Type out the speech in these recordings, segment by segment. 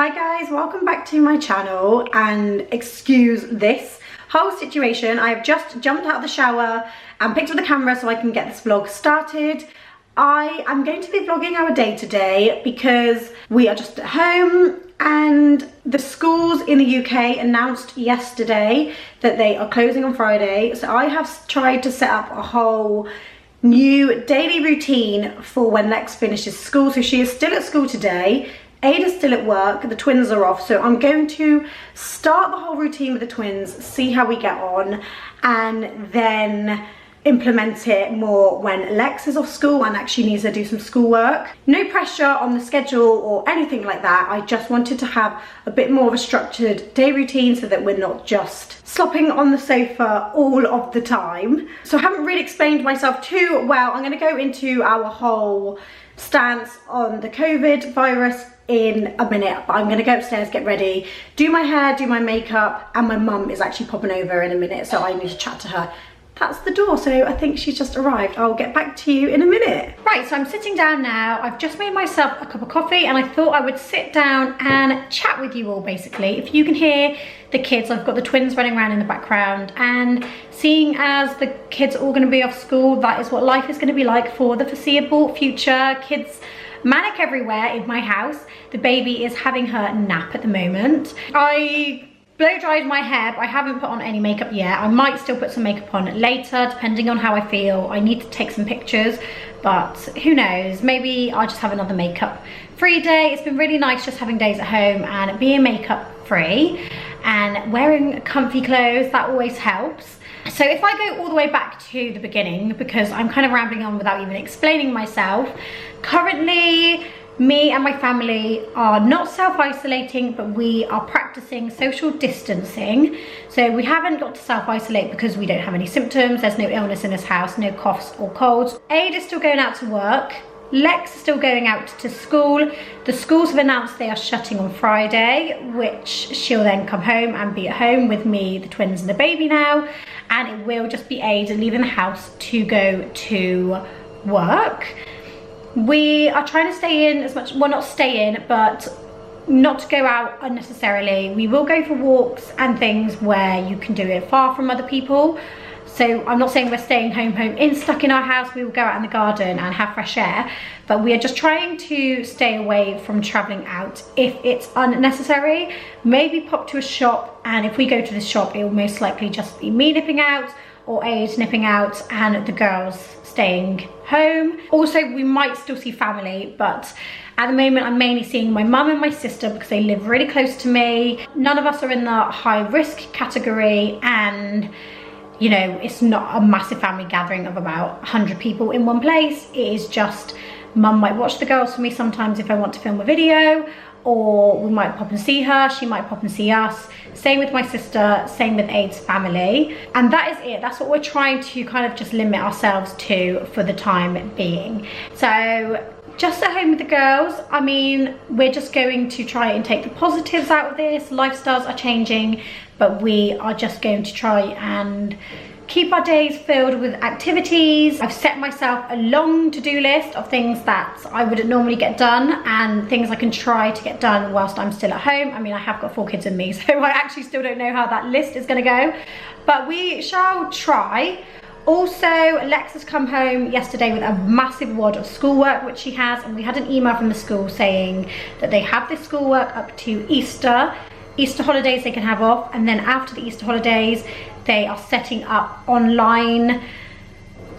Hi guys, welcome back to my channel, and excuse this whole situation. I have just jumped out of the shower and picked up the camera so I can get this vlog started. I am going to be vlogging our day today because we are just at home, and the schools in the UK announced yesterday that they are closing on Friday. So I have tried to set up a whole new daily routine for when Lex finishes school. So she is still at school today. Ada's still at work, the twins are off, so I'm going to start the whole routine with the twins, see how we get on, and then implement it more when Lex is off school and actually needs to do some schoolwork. No pressure on the schedule or anything like that. I just wanted to have a bit more of a structured day routine so that we're not just slopping on the sofa all of the time. So I haven't really explained myself too well. I'm going to go into our whole stance on the COVID virus in a minute, but I'm gonna go upstairs, get ready, do my hair, do my makeup, and my mum is actually popping over in a minute, so I need to chat to her. That's the door, so I think she's just arrived. I'll get back to you in a minute. Right, so I'm sitting down now. I've just made myself a cup of coffee, and I thought I would sit down and chat with you all, basically. If you can hear the kids, I've got the twins running around in the background, and seeing as the kids are all gonna be off school, that is what life is gonna be like for the foreseeable future. Kids manic everywhere in my house. The baby is having her nap at the moment. I blow dried my hair, but I haven't put on any makeup yet. I might still put some makeup on later, depending on how I feel. I need to take some pictures, but who knows? Maybe I'll just have another makeup free day. It's been really nice just having days at home and being makeup free and wearing comfy clothes. That always helps. So if I go all the way back to the beginning, because I'm kind of rambling on without even explaining myself, currently me and my family are not self-isolating, but we are practicing social distancing. So we haven't got to self-isolate because we don't have any symptoms. There's no illness in this house, no coughs or colds. Ada's still going out to work. Lex is still going out to school. The schools have announced they are shutting on Friday, which she'll then come home and be at home with me, the twins and the baby now. And it will just be Ada leaving the house to go to work. We are trying to stay in as much, well, not stay in, but not to go out unnecessarily. We will go for walks and things where you can do it far from other people. So I'm not saying we're staying stuck in our house. We will go out in the garden and have fresh air, but we are just trying to stay away from traveling out if it's unnecessary. Maybe pop to a shop, and if we go to the shop, it will most likely just be me nipping out or Aid nipping out and the girls staying home. Also, we might still see family, but at the moment I'm mainly seeing my mum and my sister because they live really close to me. None of us are in the high risk category, and you know, it's not a massive family gathering of about 100 people in one place. It is just mum might watch the girls for me sometimes if I want to film a video, or we might pop and see her, she might pop and see us. Same with my sister, same with Aid's family. And that is it. That's what we're trying to kind of just limit ourselves to for the time being. So just at home with the girls. I mean, we're just going to try and take the positives out of this. Lifestyles are changing, but we are just going to try and keep our days filled with activities. I've set myself a long to-do list of things that I wouldn't normally get done and things I can try to get done whilst I'm still at home. I mean, I have got 4 kids and me, so I actually still don't know how that list is gonna go, but we shall try. Also, Lex has come home yesterday with a massive wad of schoolwork, which she has, and we had an email from the school saying that they have this schoolwork up to Easter holidays they can have off, and then after the Easter holidays they are setting up online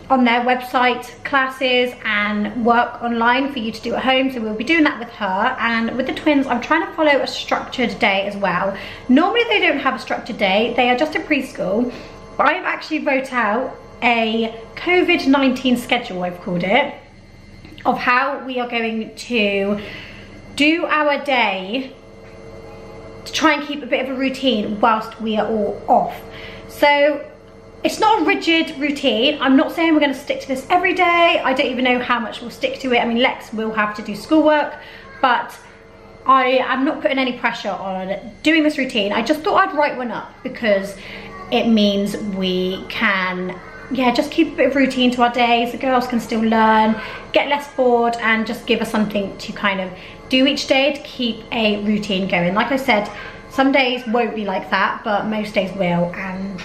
on their website classes and work online for you to do at home. So we'll be doing that with her. And with the twins, I'm trying to follow a structured day as well. Normally they don't have a structured day, they are just in preschool, but I've actually wrote out a COVID-19 schedule, I've called it, of how we are going to do our day to try and keep a bit of a routine whilst we are all off. So it's not a rigid routine. I'm not saying we're going to stick to this every day. I don't even know how much we'll stick to it. I mean, Lex will have to do schoolwork, but I am not putting any pressure on doing this routine. I just thought I'd write one up because it means we can, yeah, just keep a bit of routine to our days. The girls can still learn, get less bored, and just give us something to kind of do each day to keep a routine going. Like I said, some days won't be like that, but most days will, and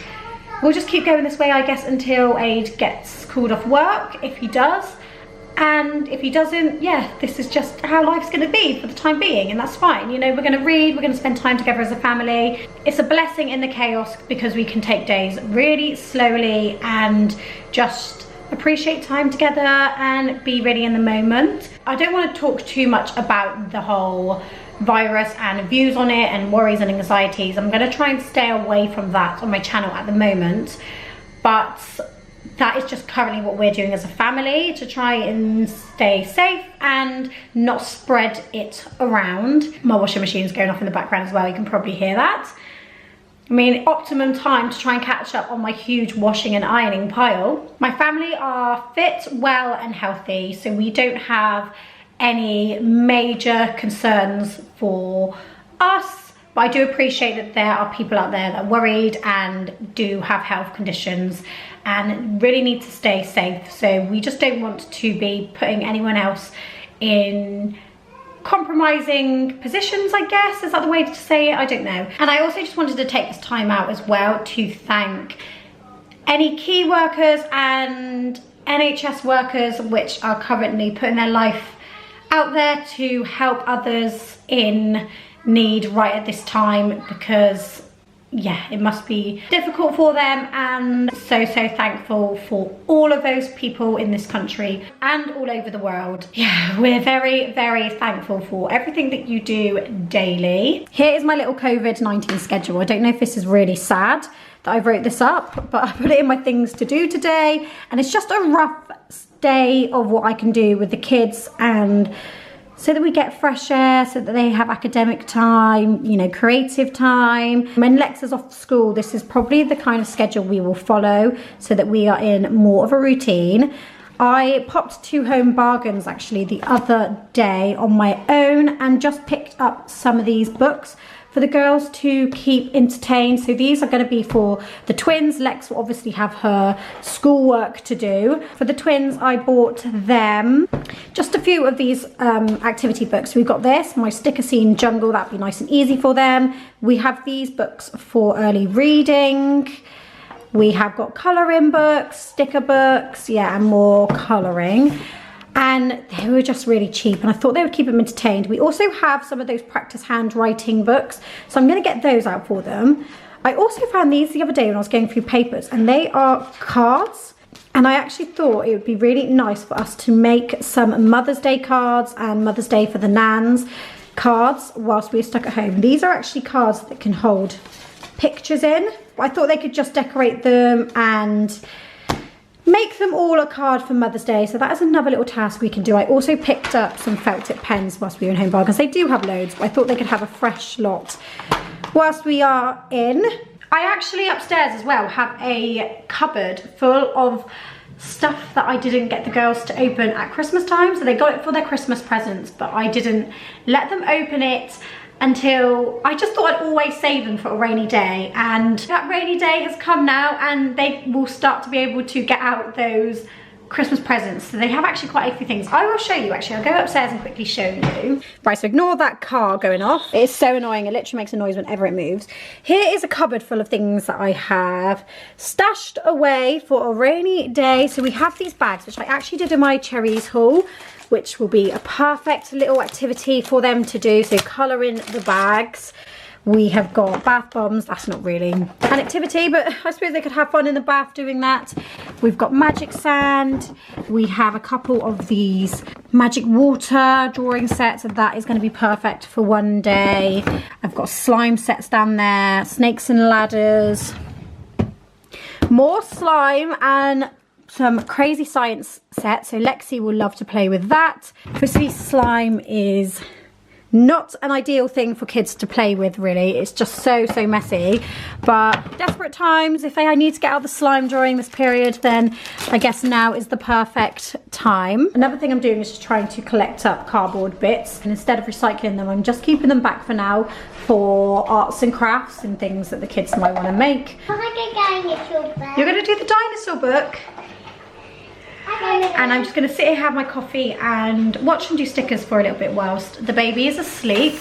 we'll just keep going this way, I guess, until Aid gets called off work, if he does. And if he doesn't, yeah, this is just how life's gonna be for the time being, and that's fine. You know, we're gonna read, we're gonna spend time together as a family. It's a blessing in the chaos because we can take days really slowly and just appreciate time together and be really in the moment. I don't want to talk too much about the whole virus and views on it and worries and anxieties. I'm gonna try and stay away from that on my channel at the moment, but that is just currently what we're doing as a family to try and stay safe and not spread it around. My washing machine's going off in the background as well, you can probably hear that. I mean, optimum time to try and catch up on my huge washing and ironing pile. My family are fit, well and healthy, so we don't have any major concerns for us. But I do appreciate that there are people out there that are worried and do have health conditions and really need to stay safe. So we just don't want to be putting anyone else in compromising positions, I guess. Is that the way to say it? I don't know. And I also just wanted to take this time out as well to thank any key workers and NHS workers which are currently putting their life out there to help others in need right at this time, because yeah, it must be difficult for them, and so thankful for all of those people in this country and all over the world. Yeah, we're very thankful for everything that you do daily. Here is my little COVID-19 schedule. I don't know if this is really sad that I wrote this up, but I put it in my things to do today, and it's just a rough day of what I can do with the kids, and so that we get fresh air, so that they have academic time, you know, creative time. When Lex is off school, this is probably the kind of schedule we will follow so that we are in more of a routine. I popped to Home Bargains actually the other day on my own and just picked up some of these books for the girls to keep entertained. So these are going to be for the twins. Lex will obviously have her schoolwork to do. For the twins, I bought them just a few of these activity books. We've got this, My Sticker Scene Jungle, that'd be nice and easy for them. We have these books for early reading. We have got colouring books, sticker books, yeah, and more colouring. And they were just really cheap, and I thought they would keep them entertained. We also have some of those practice handwriting books, so I'm going to get those out for them. I also found these the other day when I was going through papers, and they are cards. And I actually thought it would be really nice for us to make some Mother's Day cards and Mother's Day for the Nans cards whilst we're stuck at home. These are actually cards that can hold pictures in. I thought they could just decorate them and make them all a card for Mother's Day, so that is another little task we can do. I also picked up some felt tip pens whilst we were in Home Bargains. They do have loads, but I thought they could have a fresh lot whilst we are in. I actually upstairs as well have a cupboard full of stuff that I didn't get the girls to open at Christmas time. So they got it for their Christmas presents, but I didn't let them open it until I just thought I'd always save them for a rainy day, and that rainy day has come now, and they will start to be able to get out those Christmas presents. So they have actually quite a few things. I will show you actually. I'll go upstairs and quickly show you. Right, so ignore that car going off. It is so annoying. It literally makes a noise whenever it moves. Here is a cupboard full of things that I have stashed away for a rainy day. So we have these bags, which I actually did in my cherries haul, which will be a perfect little activity for them to do. So colour in the bags. We have got bath bombs. That's not really an activity, but I suppose they could have fun in the bath doing that. We've got magic sand. We have a couple of these magic water drawing sets, and that is going to be perfect for one day. I've got slime sets down there, snakes and ladders, more slime, and some crazy science sets. So Lexi will love to play with that. Obviously slime is not an ideal thing for kids to play with, really. It's just so messy, but desperate times, if I need to get out the slime during this period, then I guess now is the perfect time. Another thing I'm doing is just trying to collect up cardboard bits, and instead of recycling them, I'm just keeping them back for now for arts and crafts and things that the kids might want to make. You're going to do the dinosaur book? You're going to do the dinosaur book? And I'm just going to sit here, have my coffee and watch and do stickers for a little bit whilst the baby is asleep.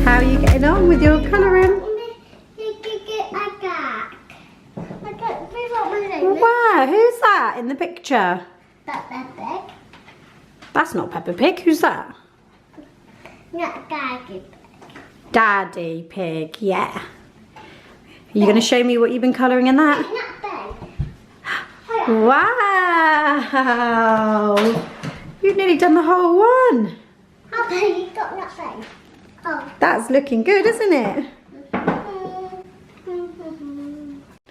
How are you getting on with your colouring? Wow, who's that in the picture? That's Peppa Pig. That's not Peppa Pig, who's that? Not Daddy Pig. Daddy Pig, yeah. Are you going to show me what you've been colouring in that? Not Ben. Wow! You've nearly done the whole one. How Ben? You got not Ben. Oh. That's looking good, isn't it?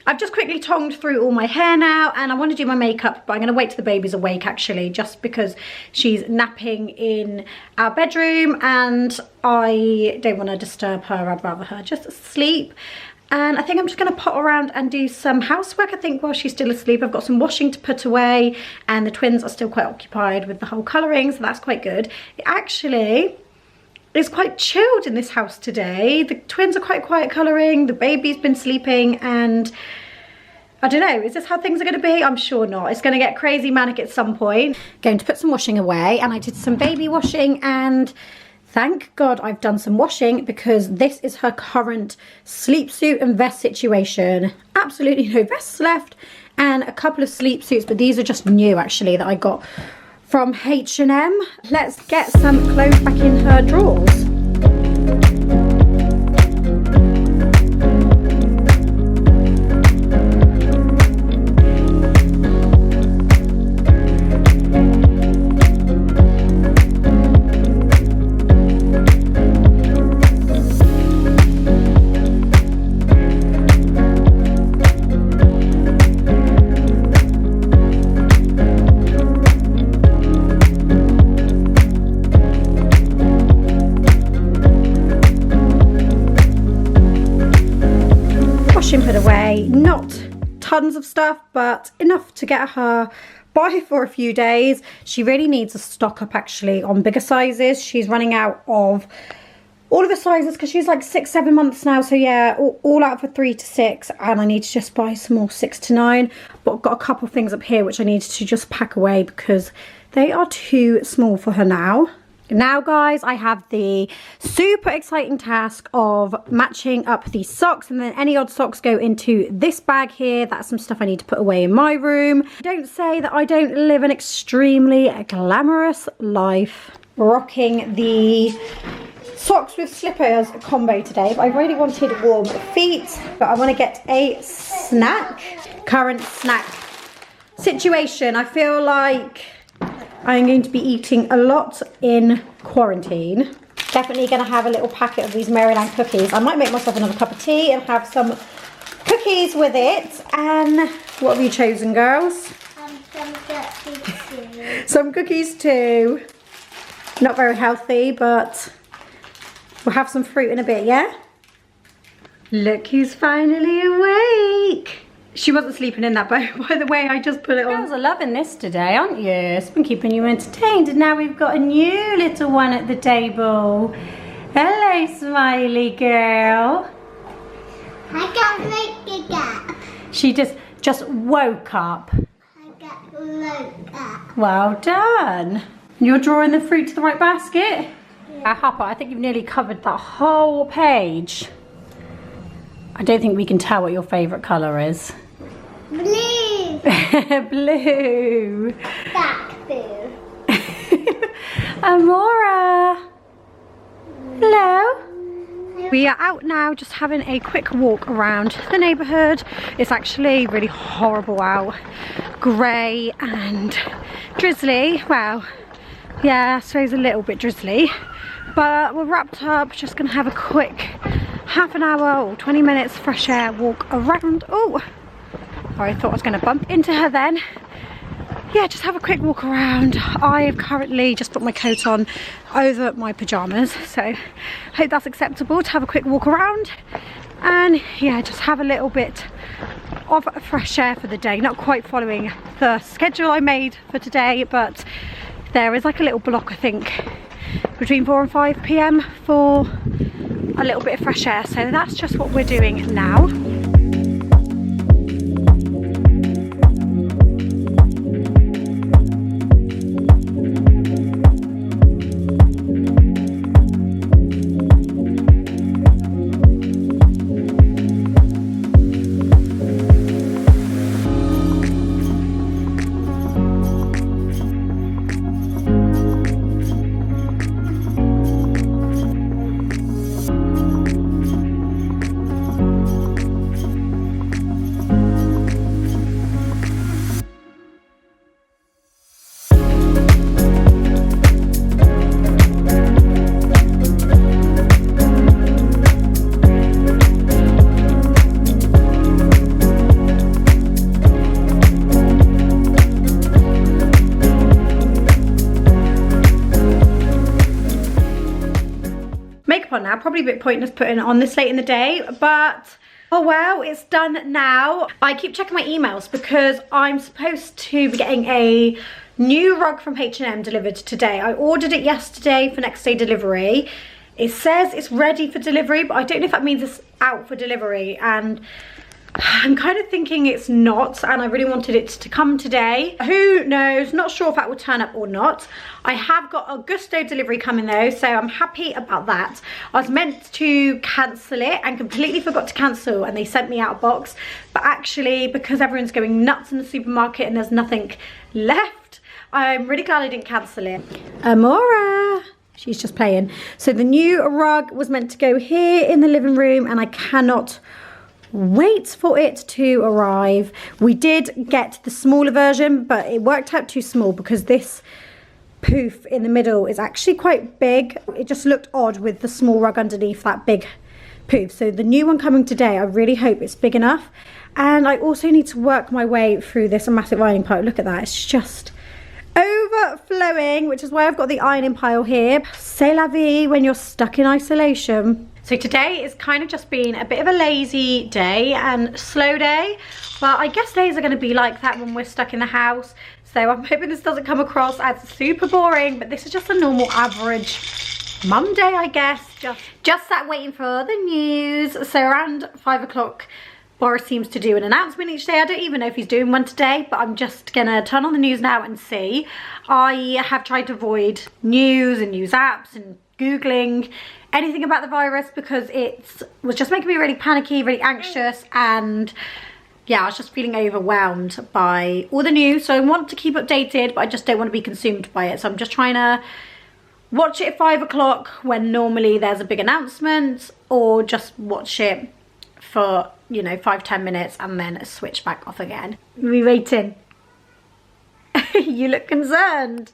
I've just quickly tongued through all my hair now and I want to do my makeup, but I'm going to wait till the baby's awake actually, just because she's napping in our bedroom and I don't want to disturb her. I'd rather her just sleep. And I think I'm just going to pop around and do some housework, I think, while she's still asleep. I've got some washing to put away and the twins are still quite occupied with the whole colouring, so that's quite good. It actually is quite chilled in this house today. The twins are quite quiet colouring, the baby's been sleeping, and I don't know, is this how things are going to be? I'm sure not. It's going to get crazy manic at some point. Going to put some washing away, and I did some baby washing, and thank God I've done some washing because this is her current sleep suit and vest situation. Absolutely no vests left and a couple of sleep suits, but these are just new actually that I got from H&M. Let's get some clothes back in her drawers. Put away, not tons of stuff, but enough to get her by for a few days. She really needs a stock up actually on bigger sizes. She's running out of all of the sizes because she's like 6-7 months now, so yeah, all out for 3 to 6, and I need to just buy some more 6 to 9, but I've got a couple of things up here which I need to just pack away because they are too small for her now. Now guys, I have the super exciting task of matching up these socks, and then any odd socks go into this bag here. That's some stuff I need to put away in my room. Don't say that I don't live an extremely glamorous life. Rocking the socks with slippers combo today, but I really wanted warm feet, but I want to get a snack. Current snack situation, I feel like I'm going to be eating a lot in quarantine. Definitely going to have a little packet of these Maryland cookies. I might make myself another cup of tea and have some cookies with it. And what have you chosen, girls? Some cookies too. Some cookies too. Not very healthy, but we'll have some fruit in a bit, yeah? Look who's finally awake. She wasn't sleeping in that boat, by the way, I just put it on. Girls are loving this today, aren't you? It's been keeping you entertained, and now we've got a new little one at the table. Hello, smiley girl. I got woke up. She just woke up. I got woke up. Well done. You're drawing the fruit to the right basket? Yeah. Hopper, I think you've nearly covered that whole page. I don't think we can tell what your favourite colour is. Blue. Blue. Dark blue. Amora. Hello. We are out now just having a quick walk around the neighbourhood. It's actually really horrible out. Grey and drizzly. Well, yeah, I suppose a little bit drizzly. But we're wrapped up, just going to have a quick half an hour or 20 minutes fresh air walk around. Oh, I thought I was going to bump into her then. Yeah, just have a quick walk around. I've currently just put my coat on over my pyjamas, so I hope that's acceptable to have a quick walk around and yeah, just have a little bit of fresh air for the day. Not quite following the schedule I made for today, but there is like a little block, I think, between 4 and 5 p.m. for a little bit of fresh air, so that's just what we're doing now. On now, probably a bit pointless putting it on this late in the day, but oh well, it's done now. I keep checking my emails because I'm supposed to be getting a new rug from H&M delivered today. I ordered it yesterday for next day delivery. It says it's ready for delivery, but I don't know if that means it's out for delivery, and I'm kind of thinking it's not, and I really wanted it to come today. Who knows, not sure if that will turn up or not. I have got a gusto delivery coming though, so I'm happy about that. I was meant to cancel it and completely forgot to cancel, and they sent me out a box, but actually because everyone's going nuts in the supermarket and there's nothing left, I'm really glad I didn't cancel it. Amora, she's just playing. So the new rug was meant to go here in the living room, and I cannot wait for it to arrive. We did get the smaller version, but it worked out too small because this poof in the middle is actually quite big. It just looked odd with the small rug underneath that big poof. So the new one coming today, I really hope it's big enough. And I also need to work my way through this massive ironing pile. Look at that, it's just overflowing, which is why I've got the ironing pile here. C'est la vie when you're stuck in isolation. So today is kind of just been a bit of a lazy day and slow day, but I guess days are going to be like that when we're stuck in the house. So I'm hoping this doesn't come across as super boring, but this is just a normal average mum day, I guess. Just sat waiting for the news. So around 5 o'clock, Boris seems to do an announcement each day. I don't even know if he's doing one today, but I'm just gonna turn on the news now and see. I have tried to avoid news and news apps and Googling anything about the virus because it was just making me really panicky, really anxious, and yeah, I was just feeling overwhelmed by all the news. So I want to keep updated, but I just don't want to be consumed by it. So I'm just trying to watch it at 5 o'clock when normally there's a big announcement, or just watch it for, you know, 5-10 minutes and then switch back off again. We waiting. You look concerned.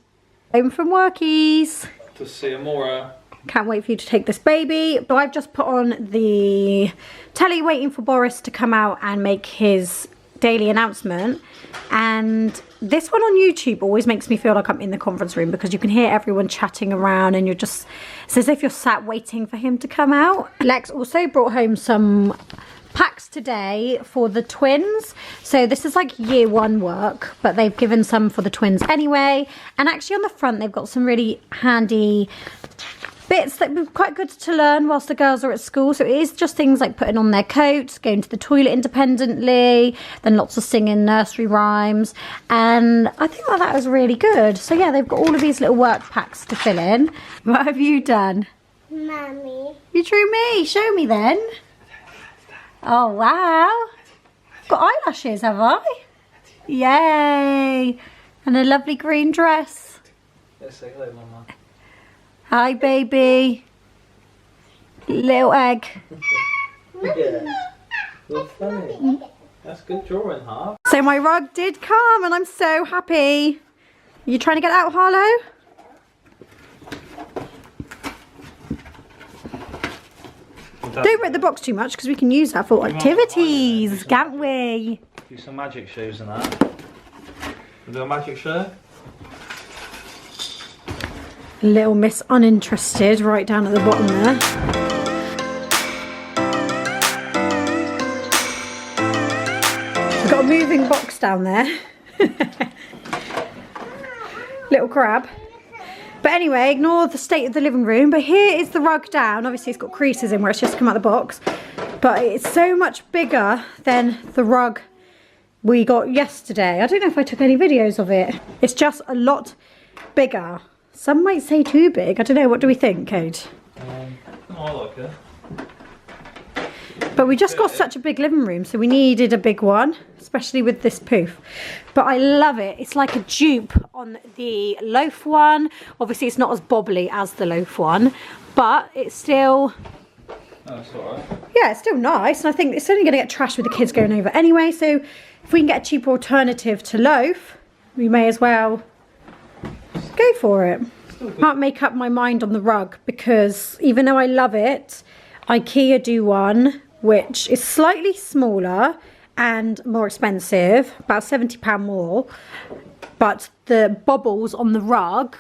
Home from workies. To see Amora. Can't wait for you to take this baby. So I've just put on the telly waiting for Boris to come out and make his daily announcement. And this one on YouTube always makes me feel like I'm in the conference room because you can hear everyone chatting around and you're just, it's as if you're sat waiting for him to come out. Lex also brought home some packs today for the twins. So this is like year 1 work, but they've given some for the twins anyway. And actually on the front, they've got some really handy bits that would be quite good to learn whilst the girls are at school. So it is just things like putting on their coats, going to the toilet independently, then lots of singing nursery rhymes, and I think that was really good. So yeah, they've got all of these little work packs to fill in. What have you done? Mummy. You drew me. Show me then. Oh wow, got eyelashes, have I? Yay. And a lovely green dress. Let's say hello, Mama. Hi baby. Little egg. Yeah. You're funny. That's good drawing, Harp. So my rug did come and I'm so happy. Are you trying to get out, Harlow? Don't rip the box too much because we can use that for activities, can't we? Do some magic shoes and that. We'll do a magic show. Little Miss Uninterested right down at the bottom there. We've got a moving box down there. Little crab. But anyway, ignore the state of the living room. But here is the rug down. Obviously it's got creases in where it's just come out of the box. But it's so much bigger than the rug we got yesterday. I don't know if I took any videos of it. It's just a lot bigger. Some might say too big. I don't know. What do we think, Kate? I like it. But we just got such a big living room, so we needed a big one, especially with this poof. But I love it. It's like a dupe on the loaf one. Obviously, it's not as bobbly as the loaf one, but it's still... Oh, it's alright. Yeah, it's still nice. And I think it's only going to get trashed with the kids going over anyway. So if we can get a cheaper alternative to loaf, we may as well go for it. Can't make up my mind on the rug because even though I love it, IKEA do one which is slightly smaller and more expensive, about £70 more, but the bobbles on the rug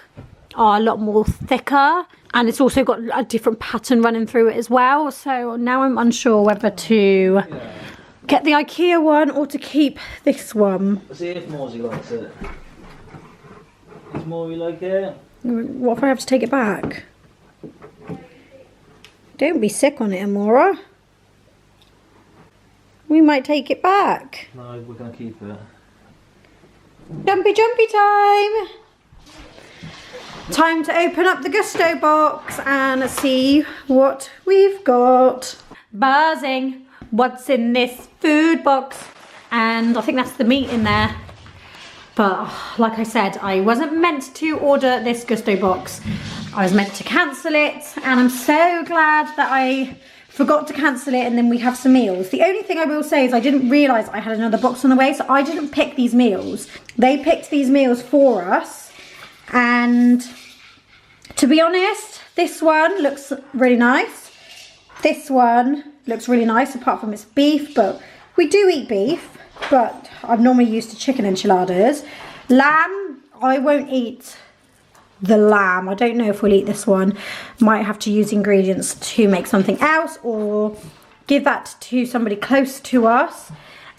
are a lot more thicker, and it's also got a different pattern running through it as well. So now I'm unsure whether to get the IKEA one or to keep this one. Let's see if Morsey likes it. Does Morsey like it? What if I have to take it back? Don't be sick on it, Amora. We might take it back. No, we're going to keep it. Jumpy time! Time to open up the Gusto box and see what we've got. Buzzing. What's in this food box? And I think that's the meat in there. But like I said, I wasn't meant to order this Gusto box. I was meant to cancel it, and I'm so glad that I forgot to cancel it, and then we have some meals. The only thing I will say is I didn't realise I had another box on the way, so I didn't pick these meals. They picked these meals for us, and to be honest, this one looks really nice. This one looks really nice, apart from it's beef, but we do eat beef, but I'm normally used to chicken enchiladas. Lamb, I won't eat the lamb. I don't know if we'll eat this one. Might have to use ingredients to make something else or give that to somebody close to us.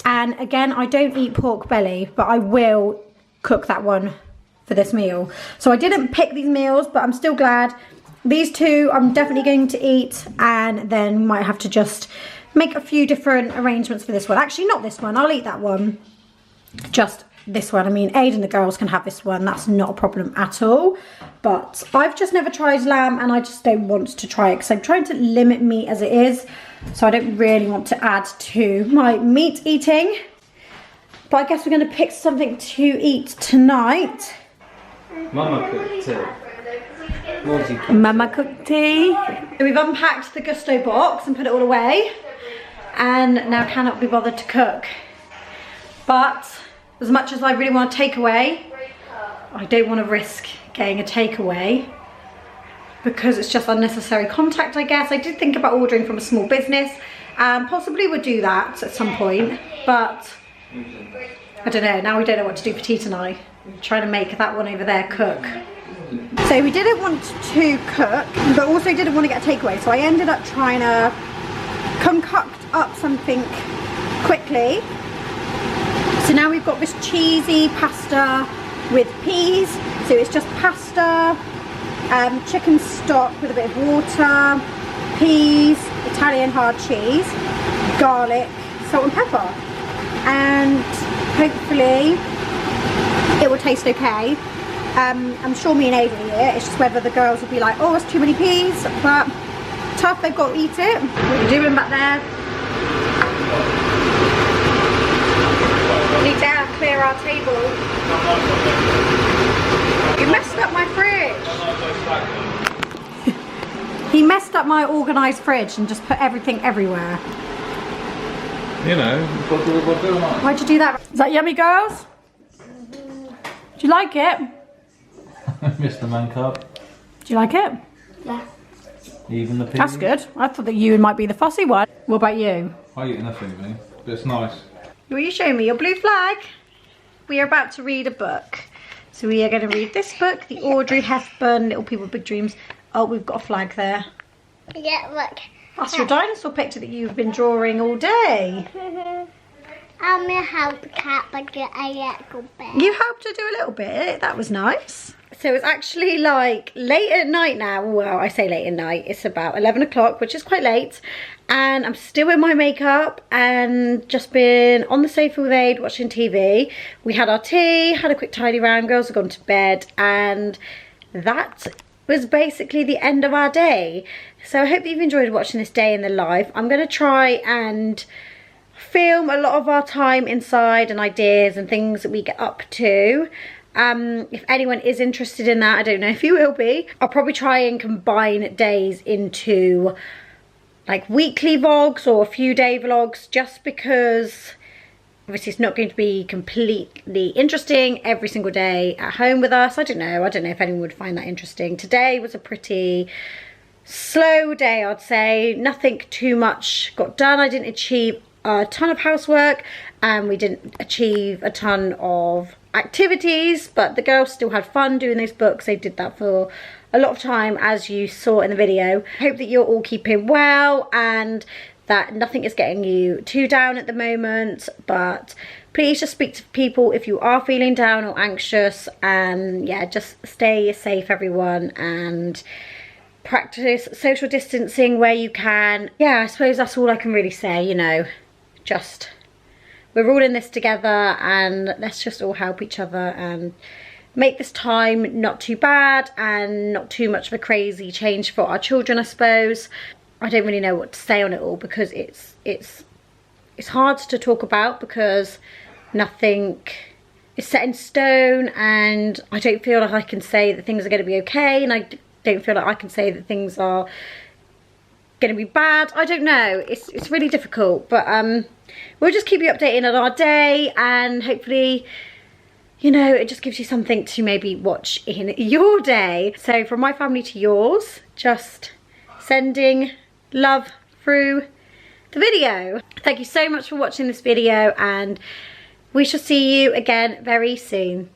And again, I don't eat pork belly, but I will cook that one for this meal. So I didn't pick these meals, but I'm still glad. These two I'm definitely going to eat, and then might have to just make a few different arrangements for this one. Actually, not this one. I'll eat that one. Just this one. I mean, Aid and the girls can have this one. That's not a problem at all. But I've just never tried lamb, and I just don't want to try it because I'm trying to limit meat as it is. So I don't really want to add to my meat eating. But I guess we're going to pick something to eat tonight. Mama cooked tea. Mama cooked tea. We've unpacked the Gusto box and put it all away, and now cannot be bothered to cook. But as much as I really want a takeaway, I don't want to risk getting a takeaway because it's just unnecessary contact, I guess. I did think about ordering from a small business and possibly would do that at some point, but I don't know. Now we don't know what to do for tea tonight. I'm trying to make that one over there cook. So we didn't want to cook, but also didn't want to get a takeaway. So I ended up trying to concoct up something quickly. So now we've got this cheesy pasta with peas. So it's just pasta, chicken stock with a bit of water, peas, Italian hard cheese, garlic, salt and pepper. And hopefully it will taste okay. I'm sure me and Aid will eat it. It's just whether the girls will be like, oh, it's too many peas, but tough, they've got to eat it. What are you doing back there? We need to clear our table. You messed up my fridge. He messed up my organised fridge and just put everything everywhere. You know, Why'd you do that? Is that yummy, girls? Do you like it? Mr. Man Cup. Do you like it? Yeah. Even the peas. That's good. I thought that you might be the fussy one. What about you? I eat nothing, really, but it's nice. Will you show me your blue flag? We are about to read a book. So we are going to read this book, The Audrey Hepburn Little People Big Dreams. Oh, we've got a flag there. Yeah, look. That's your dinosaur picture that you've been drawing all day. I'm gonna help the cat but get a little bit. You helped her do a little bit. That was nice. So it's actually like late at night now. Well, I say late at night. It's about 11 o'clock, which is quite late. And I'm still in my makeup and just been on the sofa with Aid watching TV. We had our tea, had a quick tidy round. Girls have gone to bed. And that was basically the end of our day. So I hope that you've enjoyed watching this day in the life. I'm going to try and film a lot of our time inside and ideas and things that we get up to. If anyone is interested in that, I don't know if you will be. I'll probably try and combine days into like weekly vlogs or a few day vlogs, just because obviously it's not going to be completely interesting every single day at home with us. I don't know if anyone would find that interesting. Today was a pretty slow day, I'd say. Nothing too much got done. I didn't achieve a ton of housework and we didn't achieve a ton of activities, but the girls still had fun doing those books. They did that for a lot of time, as you saw in the video. I hope that you're all keeping well and that nothing is getting you too down at the moment, but please just speak to people if you are feeling down or anxious, and yeah, just stay safe everyone and practice social distancing where you can. Yeah, I suppose that's all I can really say, you know, just we're all in this together and let's just all help each other and make this time not too bad and not too much of a crazy change for our children, I suppose. I don't really know what to say on it all because it's hard to talk about because nothing is set in stone, and I don't feel like I can say that things are going to be okay, and I don't feel like I can say that things are going to be bad. I don't know, it's really difficult, but we'll just keep you updated on our day, and hopefully, you know, it just gives you something to maybe watch in your day. So from my family to yours, just sending love through the video. Thank you so much for watching this video, and we shall see you again very soon.